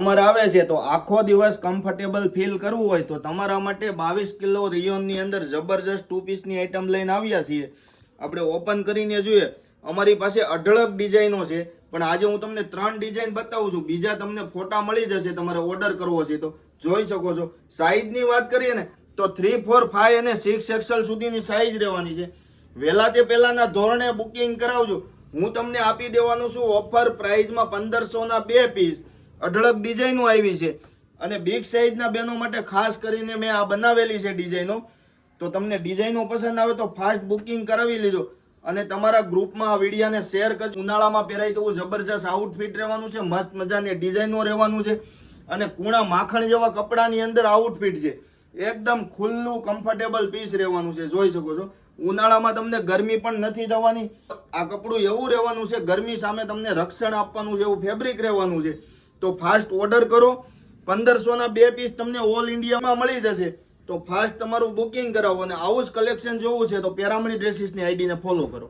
Summer આવે છે તો આખો દિવસ કમ્ફર્ટેબલ ફીલ કરવું હોય તો તમારા માટે 22 કિલો રિયોનની અંદર જબરજસ્ત 2 પીસની આઈટમ લઈને આવ્યા છીએ. આપણે ઓપન કરીને જોઈએ. અમારી પાસે અઢળક ડિઝાઇનો છે, પણ આજે હું તમને 3 ડિઝાઇન બતાવું છું. બીજા તમને ફોટા મળી જશે તમારે ઓર્ડર કરવો છે તો. જોઈ શકો છો. સાઈઝની વાત કરીએ ને તો 3, 4, 5 અને 6 એક્સેલ સુધીની સાઈઝ રહેવાની છે. વહેલા તે પહેલાના ધોરણે બુકિંગ કરાવજો. હું તમને આપી દેવાનું છું ઓફર પ્રાઇઝમાં 1500ના 2 પીસ. અઢળક ડિઝાઇનો આવી છે અને બિગ સાઇઝના બહેનો માટે ખાસ કરીને મેં આ બનાવેલી છે ડિઝાઇનો. તો તમને ડિઝાઇનો પસંદ આવે તો ફાસ્ટ બુકિંગ કરાવી લેજો અને તમારા ગ્રુપમાં આ વિડીયાને શેર કરજો. ઉનાળામાં પહેરાય તો જબરજસ્ત આઉટફિટ રહેવાનું છે, મસ્ત મજાની ડિઝાઇનો રહેવાનું છે અને કૂણા માખણ જેવા કપડાની અંદર આઉટફિટ છે. એકદમ ખુલ્લું કમ્ફર્ટેબલ પીસ રહેવાનું છે. જોઈ શકો છો. ઉનાળામાં તમને ગરમી પણ નથી થવાની. આ કપડું એવું રહેવાનું છે, ગરમી સામે તમને રક્ષણ આપવાનું છે એવું ફેબ્રિક રહેવાનું છે. તો ફાસ્ટ ઓર્ડર કરો. 1500ના 2 પીસ તમને ઓલ ઇન્ડિયામાં મળી જશે. તો ફાસ્ટ તમારું બુકિંગ કરાવો અને આવું જ કલેક્શન જોવું છે તો પેરામણી ડ્રેસીસની આઈડીને ફોલો કરો.